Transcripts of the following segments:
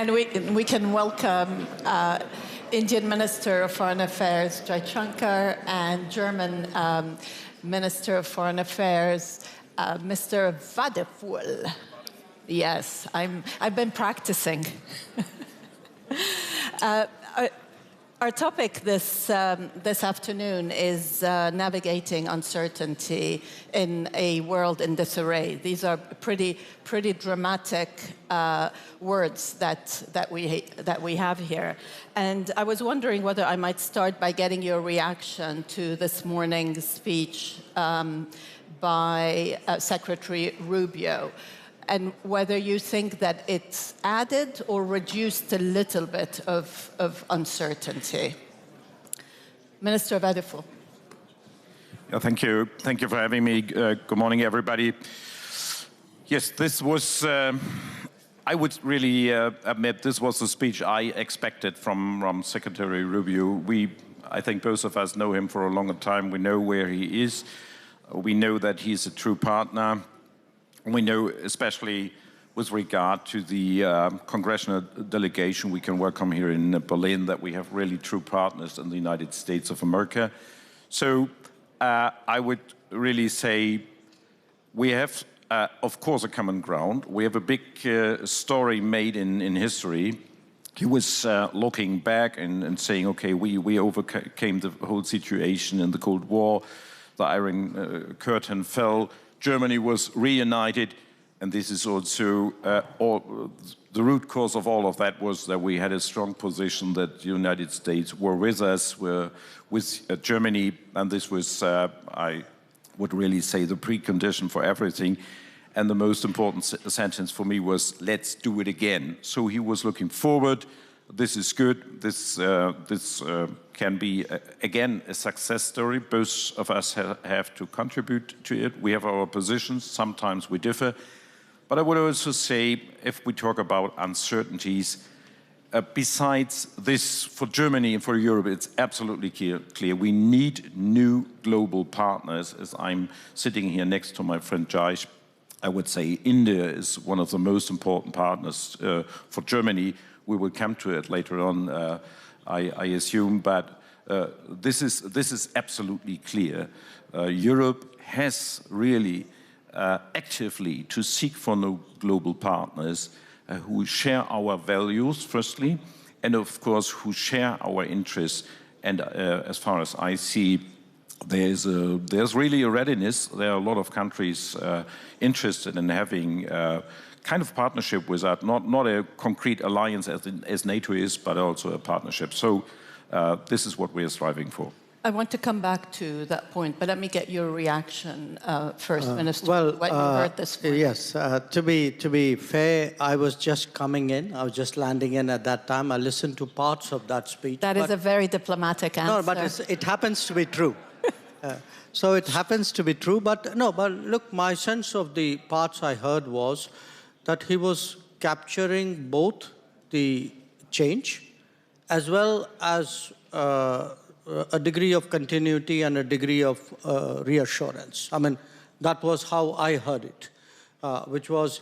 And we can welcome Indian Minister of Foreign Affairs, Jaishankar, and German Minister of Foreign Affairs, Mr. Wadephul. Yes, I've been practicing. Our topic this afternoon is navigating uncertainty in a world in disarray. These are pretty dramatic words that we have here. And I was wondering whether I might start by getting your reaction to this morning's speech by Secretary Rubio, and whether you think that it's added or reduced a little bit of uncertainty. Minister Wadephul. Yeah, thank you. Thank you for having me. Good morning, everybody. Yes, this was, I would really admit, this was the speech I expected from Secretary Rubio. I think both of us know him for a longer time. We know where he is. We know that he's a true partner. We know, especially with regard to the congressional delegation we can welcome here in Berlin, that we have really true partners in the United States of America. So I would really say we have, of course, a common ground. We have a big story made in history. He was looking back and saying, okay, we overcame the whole situation in the Cold War. The Iron Curtain fell. Germany was reunited, and this is also the root cause of all of that was that we had a strong position that the United States were with us, were with Germany, and this was, I would really say, the precondition for everything. And the most important sentence for me was, let's do it again. So he was looking forward. This is good. This can be, again, a success story. Both of us have to contribute to it. We have our positions. Sometimes we differ. But I would also say, if we talk about uncertainties, besides this, for Germany and for Europe, it's absolutely clear. We need new global partners. As I'm sitting here next to my friend Jaish, I would say India is one of the most important partners for Germany. We will come to it later on, I assume, but this is absolutely clear. Europe has really actively to seek for new global partners who share our values, firstly, and of course who share our interests. And as far as I see, there's really a readiness. There are a lot of countries interested in having kind of partnership with that, not a concrete alliance as NATO is, but also a partnership. So this is what we are striving for. I want to come back to that point, but let me get your reaction first, Minister. Well, what you heard this morning. Yes, to be fair, I was just coming in. I was just landing in at that time. I listened to parts of that speech. That is a very diplomatic answer. No, but it happens to be true. So it happens to be true, but no, but look, my sense of the parts I heard was that he was capturing both the change as well as a degree of continuity and a degree of reassurance. I mean, that was how I heard it, which was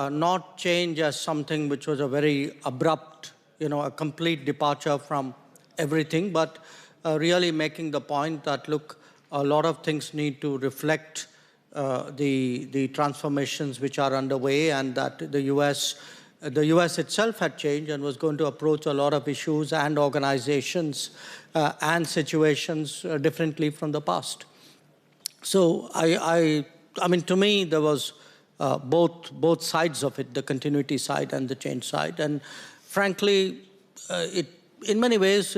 not change as something which was a very abrupt, a complete departure from everything, but really making the point that, look, a lot of things need to reflect the transformations which are underway, and that the US itself had changed and was going to approach a lot of issues and organizations and situations differently from the past. So I mean, to me, there was both sides of it, the continuity side and the change side. And frankly, in many ways,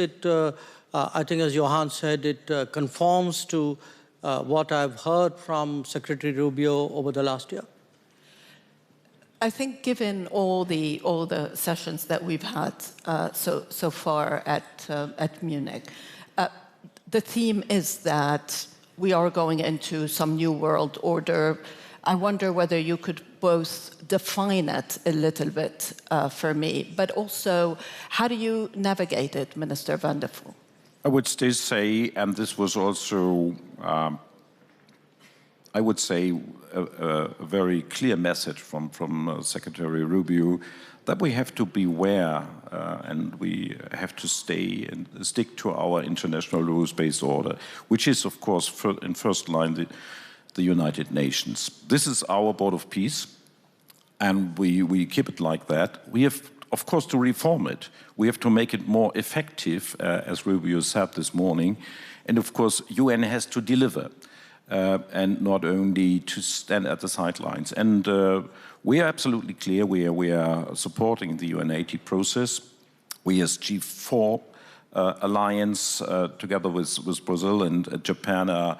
I think, as Johann said, it conforms to what I've heard from Secretary Rubio over the last year. I think, given all the sessions that we've had so far at Munich, the theme is that we are going into some new world order. I wonder whether you could both define it a little bit for me, but also, how do you navigate it, Minister Wadephul? I would still say, and this was also I would say, a very clear message from Secretary Rubio that we have to beware and we have to stay and stick to our international rules-based order, which is, of course, in first line the United Nations. This is our board of peace, and we keep it like that. We have, of course, to reform it. We have to make it more effective, as Rubio said this morning, and of course, UN has to deliver. And not only to stand at the sidelines. And we are absolutely clear, we are supporting the UN80 process. We as G4 alliance, together with Brazil and Japan, are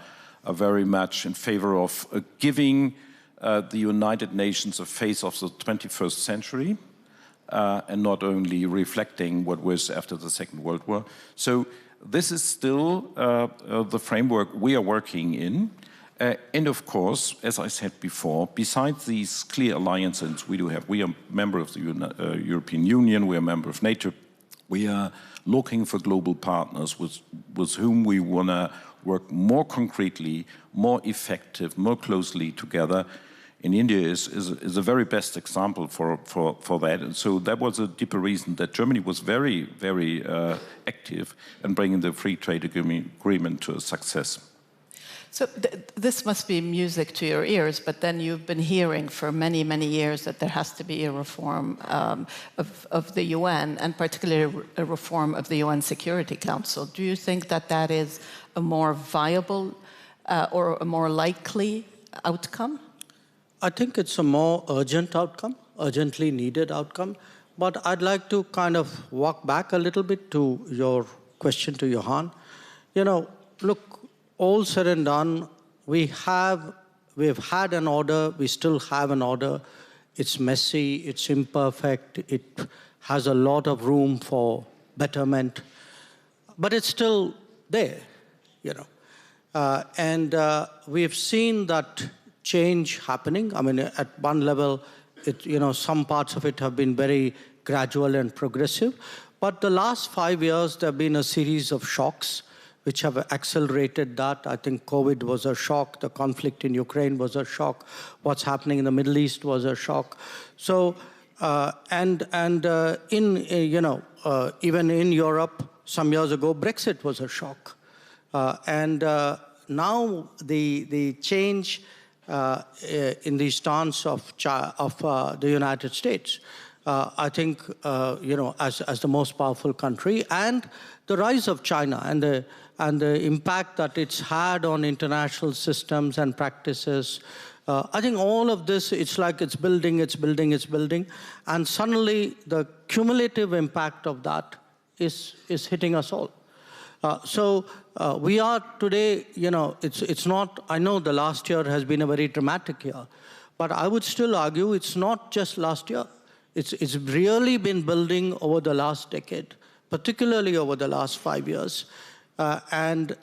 very much in favor of giving the United Nations a face of the 21st century, and not only reflecting what was after the Second World War. So this is still the framework we are working in. And of course, as I said before, besides these clear alliances we do have, we are a member of the European Union, we are a member of NATO, we are looking for global partners with whom we want to work more concretely, more effective, more closely together. And India is a very best example for that. And so that was a deeper reason that Germany was very, very active in bringing the free trade agreement to a success. So this must be music to your ears, but then you've been hearing for many, many years that there has to be a reform of the UN, and particularly a reform of the UN Security Council. Do you think that that is a more viable or a more likely outcome? I think it's a more urgent outcome, urgently needed outcome. But I'd like to kind of walk back a little bit to your question to Johann. You know, look, all said and done, we've had an order, we still have an order. It's messy, it's imperfect, it has a lot of room for betterment, but it's still there, you know. And we've seen that change happening. I mean, at one level, some parts of it have been very gradual and progressive, but the last 5 years, there have been a series of shocks which have accelerated that. I think COVID was a shock. The conflict in Ukraine was a shock. What's happening in the Middle East was a shock. So, even in Europe, some years ago, Brexit was a shock. And now the change in the stance of the United States, I think, as the most powerful country, and the rise of China and the impact that it's had on international systems and practices. I think all of this, it's like it's building. And suddenly the cumulative impact of that is hitting us all. So we are today, it's not, I know the last year has been a very dramatic year, but I would still argue it's not just last year. It's really been building over the last decade, particularly over the last 5 years. And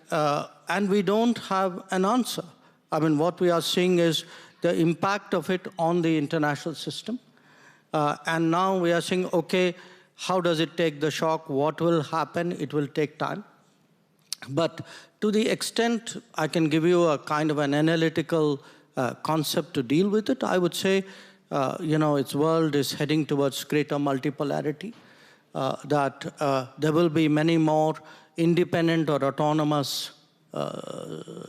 we don't have an answer. I mean, what we are seeing is the impact of it on the international system. And now we are saying, okay, how does it take the shock? What will happen? It will take time. But to the extent I can give you a kind of an analytical concept to deal with it, I would say, its world is heading towards greater multipolarity, that there will be many more independent or autonomous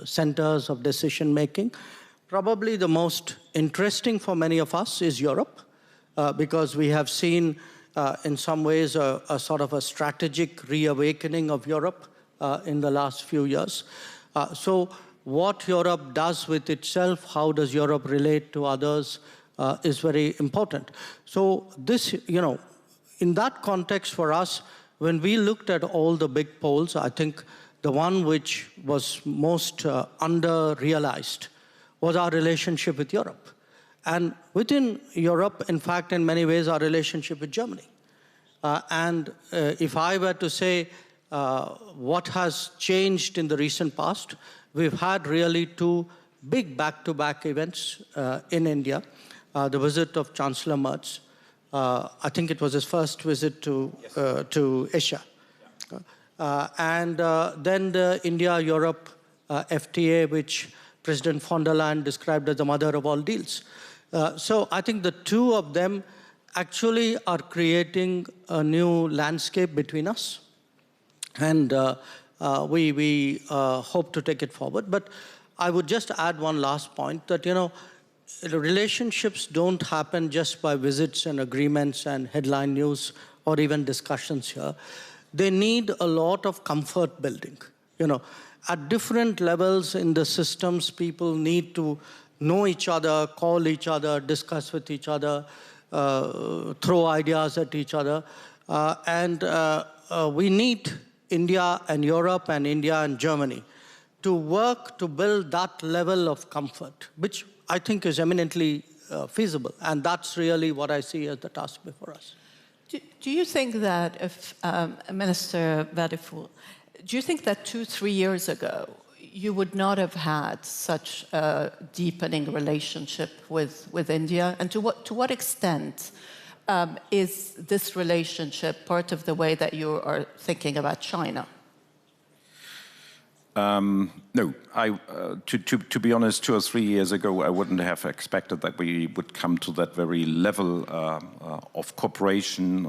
centers of decision-making. Probably the most interesting for many of us is Europe, because we have seen, in some ways, a sort of a strategic reawakening of Europe in the last few years. So what Europe does with itself, how does Europe relate to others, is very important. So this, in that context for us, when we looked at all the big polls, I think the one which was most under-realized was our relationship with Europe. And within Europe, in fact, in many ways, our relationship with Germany. And if I were to say what has changed in the recent past, we've had really two big back-to-back events in India. The visit of Chancellor Merz. I think it was his first visit to Asia. And then the India-Europe FTA, which President von der Leyen described as the mother of all deals. So I think the two of them actually are creating a new landscape between us. And we hope to take it forward. But I would just add one last point that, the relationships don't happen just by visits and agreements and headline news or even discussions here. They need a lot of comfort building. At different levels in the systems, people need to know each other, call each other, discuss with each other, throw ideas at each other. And we need India and Europe and India and Germany to work to build that level of comfort, which I think is eminently feasible. And that's really what I see as the task before us. Do you think that if, Minister Wadephul, do you think that 2-3 years ago, you would not have had such a deepening relationship with India? And to what extent is this relationship part of the way that you are thinking about China? No, to be honest, 2 or 3 years ago, I wouldn't have expected that we would come to that very level of cooperation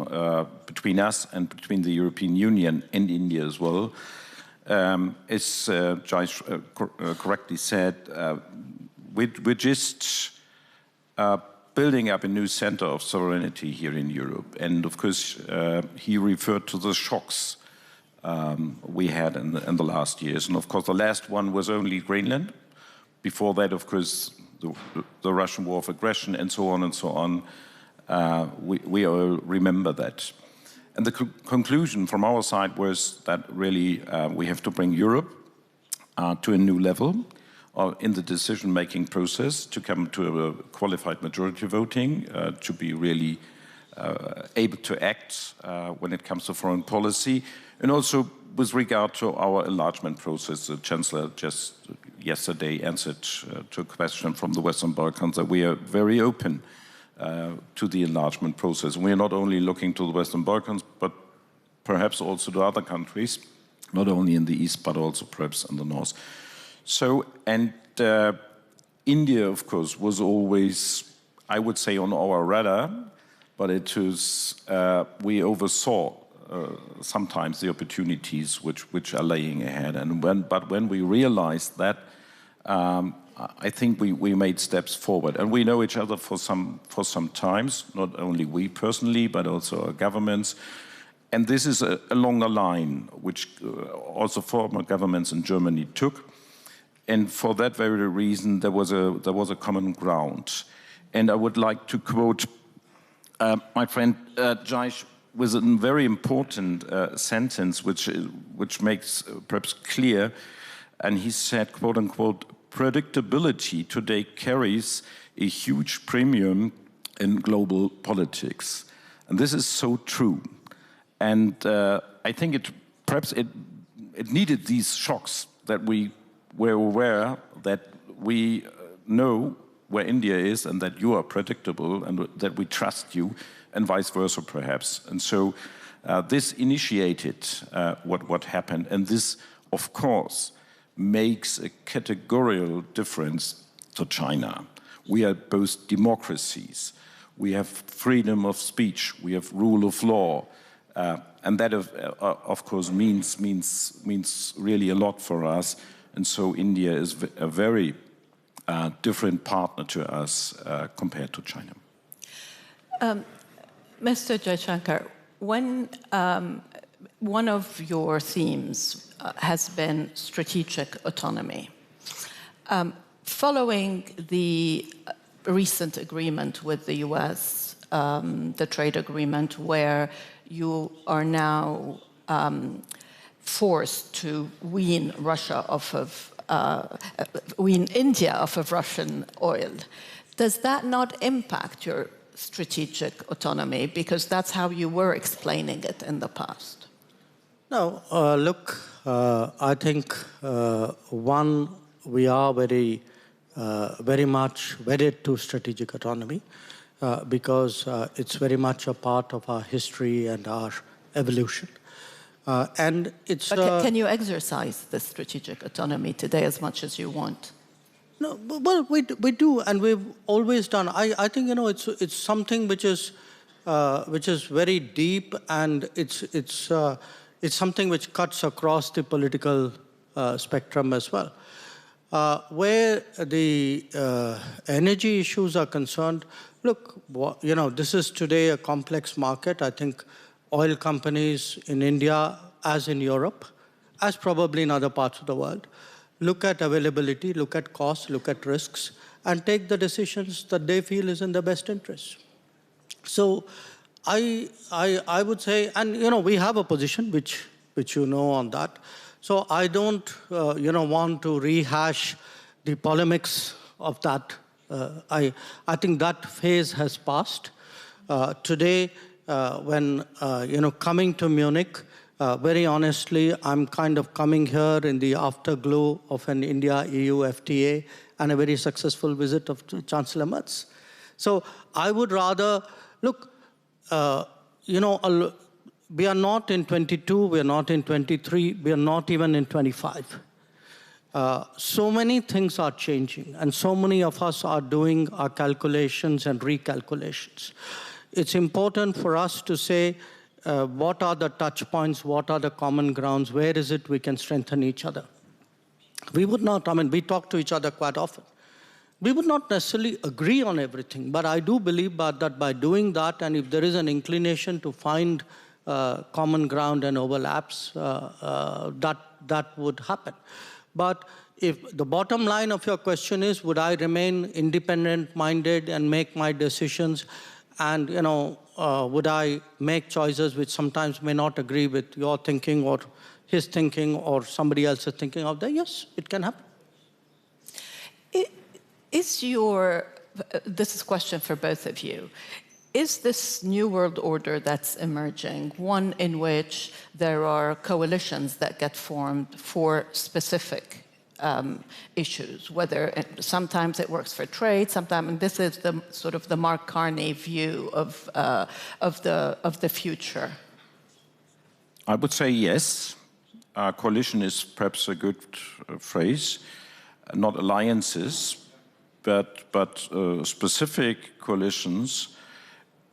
between us and between the European Union and India as well. As Jais correctly said, we're just building up a new center of sovereignty here in Europe. And of course, he referred to the shocks we had in the last years. And of course, the last one was only Greenland. Before that, of course, the Russian war of aggression and so on and so on. We all remember that. And the conclusion from our side was that really we have to bring Europe to a new level in the decision-making process, to come to a qualified majority voting, to be really able to act when it comes to foreign policy, and also with regard to our enlargement process. The Chancellor just yesterday answered to a question from the Western Balkans that we are very open to the enlargement process. And we are not only looking to the Western Balkans, but perhaps also to other countries, not only in the East, but also perhaps in the North. So, and India, of course, was always, I would say, on our radar, but it was, we oversaw sometimes the opportunities which are laying ahead. And when we realized that, I think we made steps forward. And we know each other for some times, not only we personally, but also our governments. And this is a longer line, which also former governments in Germany took. And for that very reason, there was a common ground. And I would like to quote my friend Jais with a very important sentence, which makes perhaps clear. And he said, quote unquote, "Predictability today carries a huge premium in global politics." And this is so true. And I think perhaps it needed these shocks that we were aware that we know where India is and that you are predictable and that we trust you, and vice versa perhaps. And so this initiated what happened. And this, of course, makes a categorical difference to China. We are both democracies. We have freedom of speech. We have rule of law. And that, of course, means really a lot for us. And so India is a very different partner to us compared to China. Mr. Jaishankar, when one of your themes has been strategic autonomy. Following the recent agreement with the US, the trade agreement where you are now forced to wean India off of Russian oil, does that not impact your strategic autonomy? Because that's how you were explaining it in the past. No, look, I think, one, we are very much wedded to strategic autonomy because it's very much a part of our history and our evolution. And it's... But can you exercise the strategic autonomy today as much as you want? No, well, we do, and we've always done. I think, it's something which is very deep, and it's something which cuts across the political spectrum as well. Where the energy issues are concerned, look, this is today a complex market. I think oil companies in India, as in Europe, as probably in other parts of the world, look at availability, look at costs, look at risks, and take the decisions that they feel is in their best interest. So I would say, and we have a position which on that. So I don't want to rehash the polemics of that. I think that phase has passed. Today, when coming to Munich, very honestly, I'm kind of coming here in the afterglow of an India-EU FTA and a very successful visit of Chancellor Merz. So I would rather, look, we are not in 22, we are not in 23, we are not even in 25. So many things are changing, and so many of us are doing our calculations and recalculations. It's important for us to say, what are the touch points, what are the common grounds, where is it we can strengthen each other? We would not, we talk to each other quite often. We would not necessarily agree on everything, but I do believe that by doing that, and if there is an inclination to find common ground and overlaps, that would happen. But if the bottom line of your question is, would I remain independent-minded and make my decisions, and would I make choices which sometimes may not agree with your thinking or his thinking or somebody else's thinking out there? Yes, it can happen. This is a question for both of you. Is this new world order that's emerging one in which there are coalitions that get formed for specific issues, whether sometimes it works for trade, sometimes, and this is the sort of the Mark Carney view of the future? I would say yes. Coalition is perhaps a good phrase, not alliances, but specific coalitions.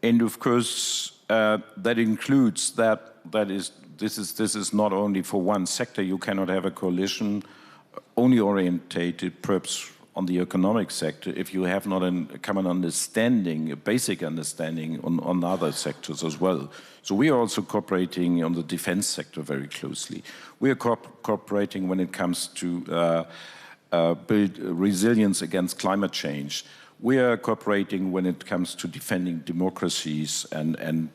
And of course, that includes this is not only for one sector. You cannot have a coalition only orientated perhaps on the economic sector if you have not a common understanding, a basic understanding on other sectors as well. So we are also cooperating on the defense sector very closely. We are cooperating when it comes to build resilience against climate change. We are cooperating when it comes to defending democracies and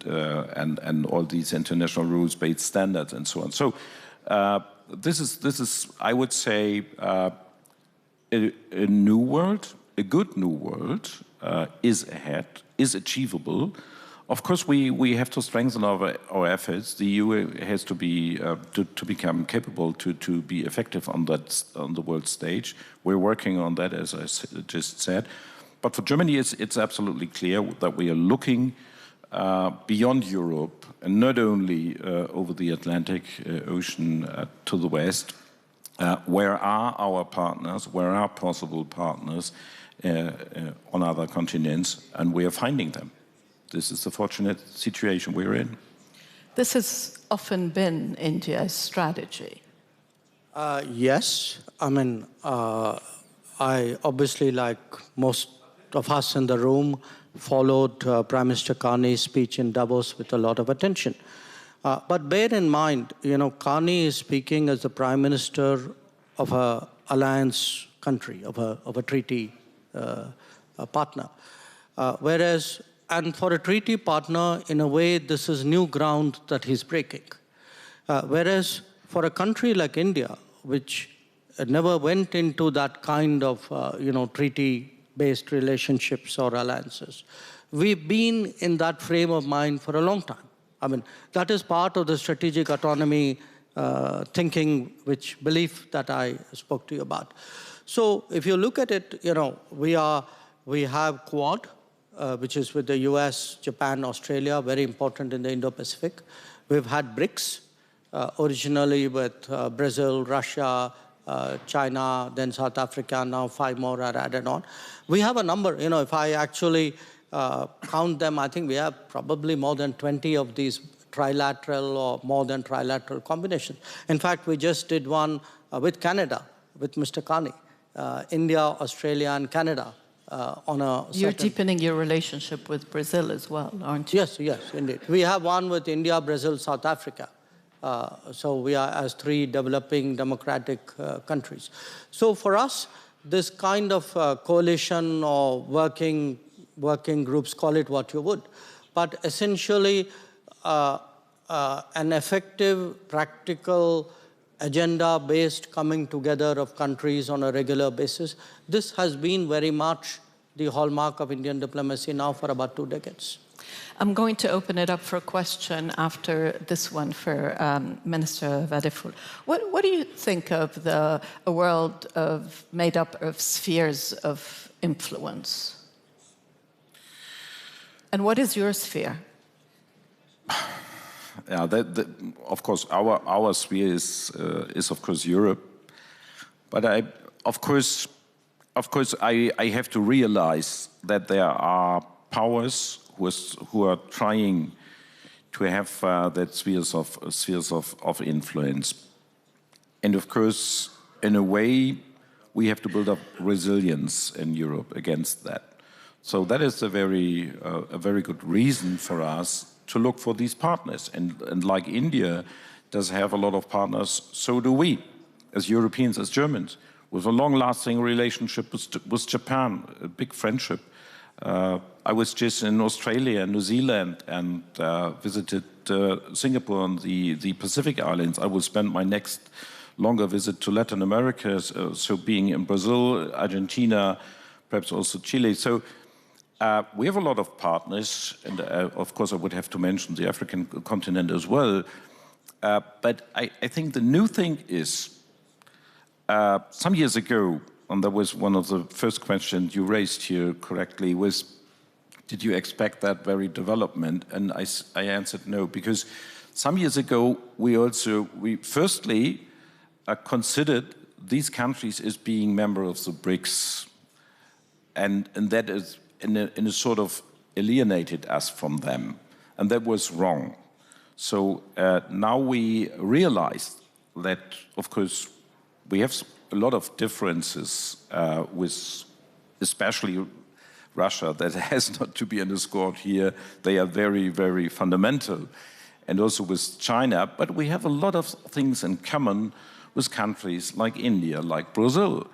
all these international rules-based standards and so on. So this is, I would say, a new world, a good new world is ahead, is achievable. Of course, we have to strengthen our efforts. The EU has to be to become capable to be effective on the world stage. We're working on that, as I just said. But for Germany, it's absolutely clear that we are looking beyond Europe, and not only over the Atlantic Ocean to the west. Where are our partners? Where are possible partners on other continents? And we are finding them. This is the fortunate situation we're in. This has often been India's strategy. Yes. I obviously, like most of us in the room, followed Prime Minister Carney's speech in Davos with a lot of attention. But bear in mind, Carney is speaking as the Prime Minister of an alliance country, of a treaty partner. And for a treaty partner, in a way, this is new ground that he's breaking. Whereas for a country like India, which never went into that kind of, treaty-based relationships or alliances, we've been in that frame of mind for a long time. That is part of the strategic autonomy thinking, belief that I spoke to you about. So if you look at it, we have Quad, which is with the US, Japan, Australia, very important in the Indo-Pacific. We've had BRICS, originally with Brazil, Russia, China, then South Africa, now 5 more are added on. We have a number, if I actually count them, I think we have probably more than 20 of these trilateral or more than trilateral combinations. In fact, we just did one with Canada, with Mr. Carney, India, Australia, and Canada on a You're deepening your relationship with Brazil as well, aren't you? Yes, yes, indeed. We have one with India, Brazil, South Africa. So we are as 3 developing democratic countries. So for us, this kind of coalition or working groups, call it what you would, but essentially an effective, practical, agenda-based coming together of countries on a regular basis. This has been very much the hallmark of Indian diplomacy now for about 2 decades. I'm going to open it up for a question after this one for Minister Wadephul. What do you think of a world made up of spheres of influence? And what is your sphere? Yeah, of course, our sphere is of course Europe, but I have to realize that there are powers who are trying to have that spheres of influence, and of course, in a way, we have to build up resilience in Europe against that. So that is a very good reason for us to look for these partners. And like India does have a lot of partners, so do we, as Europeans, as Germans, with a long-lasting relationship with Japan, a big friendship. I was just in Australia and New Zealand and visited Singapore and the Pacific Islands. I will spend my next longer visit to Latin America, so being in Brazil, Argentina, perhaps also Chile. So we have a lot of partners, and of course I would have to mention the African continent as well. But I think the new thing is, some years ago, and that was one of the first questions you raised here correctly, was, did you expect that very development? And I answered no, because some years ago we firstly considered these countries as being members of the BRICS, and that is in a sort of alienated us from them, and that was wrong. So now we realize that, of course, we have a lot of differences with especially Russia. That has not to be underscored here. They are very, very fundamental. And also with China. But we have a lot of things in common with countries like India, like Brazil.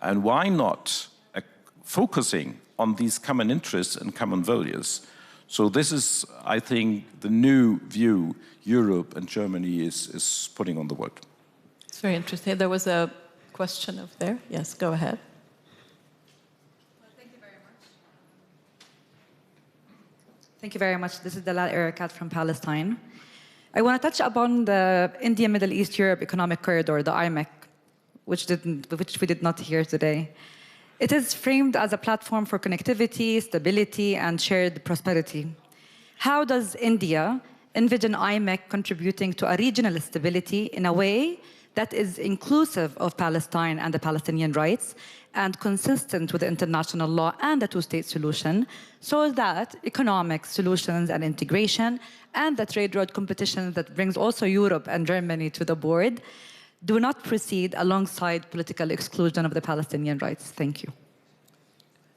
And why not focusing on these common interests and common values? So this is, I think, the new view Europe and Germany is putting on the world. It's very interesting. There was a question over there. Yes, go ahead. Well, thank you very much. Thank you very much. This is Dalal Erakat from Palestine. I want to touch upon the India, Middle East, Europe Economic Corridor, the IMEC, which we did not hear today. It is framed as a platform for connectivity, stability, and shared prosperity. How does India envision IMEC contributing to a regional stability in a way that is inclusive of Palestine and the Palestinian rights and consistent with international law and the two-state solution, so that economic solutions and integration and the trade road competition that brings also Europe and Germany to the board do not proceed alongside political exclusion of the Palestinian rights? Thank you.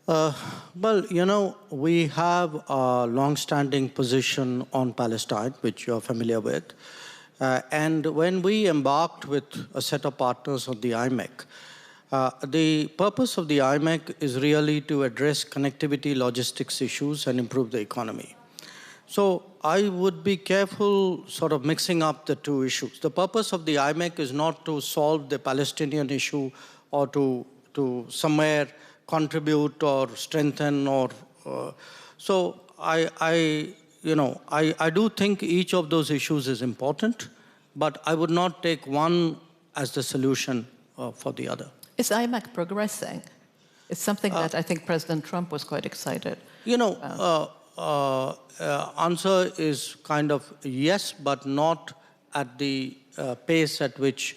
Well, you know, we have a long-standing position on Palestine, which you're familiar with. And when we embarked with a set of partners on the IMEC, the purpose of the IMEC is really to address connectivity, logistics issues, and improve the economy. So I would be careful sort of mixing up the two issues. The purpose of the IMEC is not to solve the Palestinian issue or to somewhere contribute or strengthen or... So I do think each of those issues is important, but I would not take one as the solution for the other. Is IMEC progressing? It's something that I think President Trump was quite excited. You know, answer is kind of yes, but not at the pace at which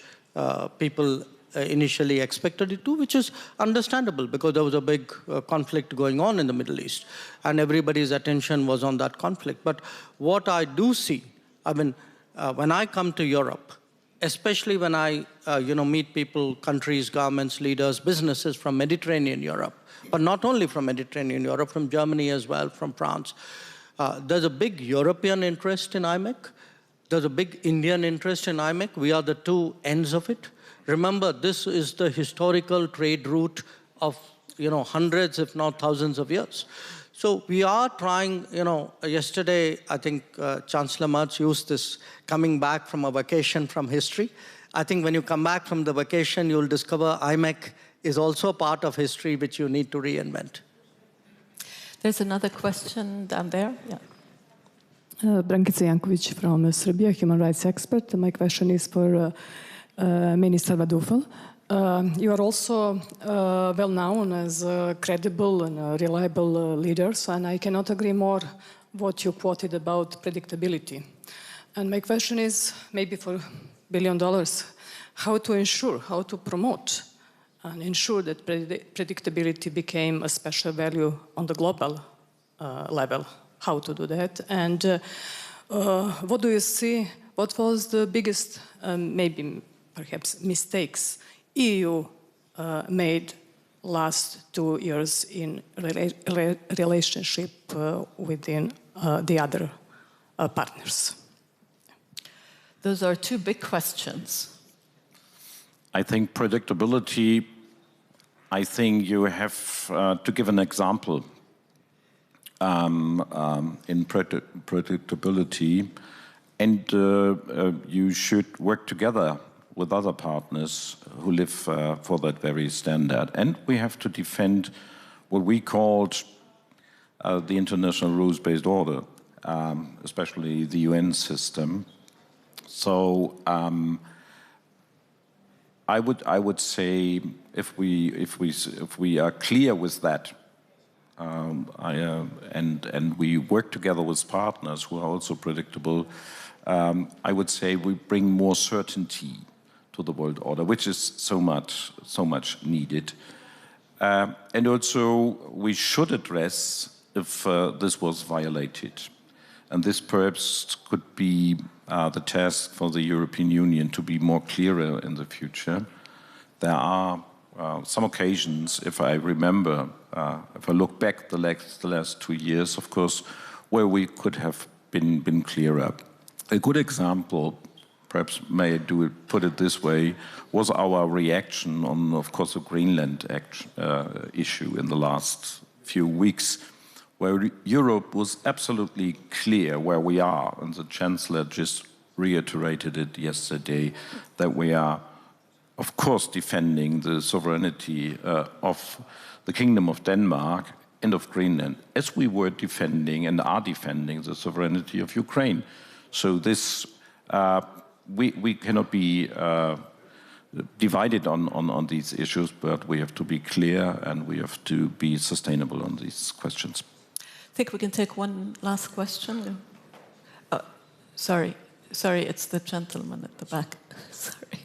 people initially expected it to, which is understandable because there was a big conflict going on in the Middle East and everybody's attention was on that conflict. But what I do see, I mean, when I come to Europe, especially when I meet people, countries, governments, leaders, businesses from Mediterranean Europe, but not only from Mediterranean Europe, from Germany as well, from France, there's a big European interest in IMEC. There's a big Indian interest in IMEC. We are the two ends of it. Remember, this is the historical trade route of hundreds, if not thousands of years. So we are trying, yesterday, I think Chancellor Merz used this coming back from a vacation from history. I think when you come back from the vacation, you'll discover IMEC is also part of history which you need to reinvent. There's another question down there. Yeah. Brankica Jankovic from Serbia, human rights expert. My question is for Minister Wadephul. You are also well known as credible and reliable leaders, and I cannot agree more what you quoted about predictability. And my question is, maybe for $1 billion, how to ensure, how to promote and ensure that predictability became a special value on the global level? How to do that? And what do you see, what was the biggest, maybe perhaps mistakes EU made last 2 years in relationship within the other partners? Those are two big questions. I think predictability, I think you have to give an example in predictability, and you should work together with other partners who live for that very standard. And we have to defend what we called the international rules-based order, especially the UN system. So I would say if we are clear with that, and we work together with partners who are also predictable, I would say we bring more certainty to the world order, which is so much needed. And also we should address if this was violated. And this perhaps could be the task for the European Union to be more clearer in the future. There are some occasions, if I remember, if I look back the last 2 years, of course, where we could have been clearer. A good example, perhaps put it this way, was our reaction on, of course, the Greenland issue in the last few weeks, where Europe was absolutely clear where we are, and the Chancellor just reiterated it yesterday, that we are, of course, defending the sovereignty of the Kingdom of Denmark and of Greenland, as we were defending and are defending the sovereignty of Ukraine. So this, we cannot be divided on these issues, but we have to be clear and we have to be sustainable on these questions. I think we can take one last question. Oh, sorry, it's the gentleman at the back. Sorry.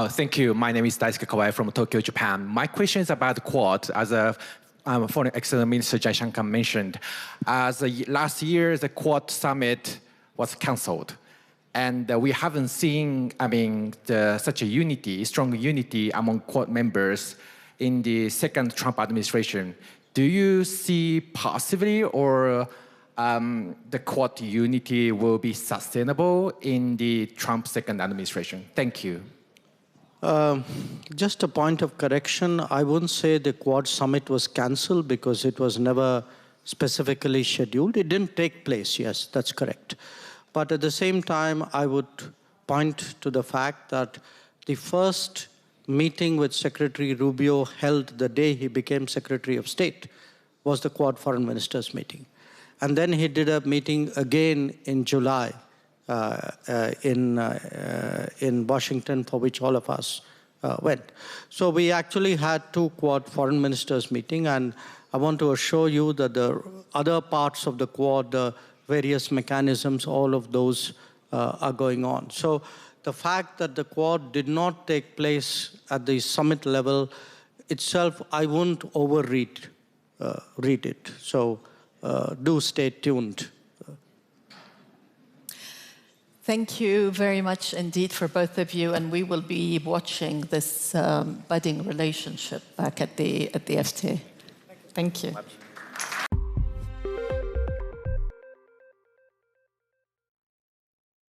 Thank you. My name is Daisuke Kawai from Tokyo, Japan. My question is about the Quad. As a Foreign Exchange Minister Jaishankar mentioned, last year the Quad summit was cancelled, and we haven't seen, such a strong unity among Quad members in the second Trump administration. Do you see possibly, or the Quad unity will be sustainable in the Trump second administration? Thank you. Just a point of correction, I wouldn't say the Quad summit was cancelled because it was never specifically scheduled. It didn't take place, yes, that's correct. But at the same time, I would point to the fact that the first meeting which Secretary Rubio held the day he became Secretary of State was the Quad Foreign Ministers meeting. And then he did a meeting again in July in Washington, for which all of us went. So we actually had 2 Quad Foreign Ministers meeting, and I want to assure you that the other parts of the Quad, the various mechanisms, all of those are going on. So the fact that the Quad did not take place at the summit level itself, I wouldn't overread read it. So do stay tuned. Thank you very much indeed for both of you, and we will be watching this budding relationship back at the FTA. Thank you.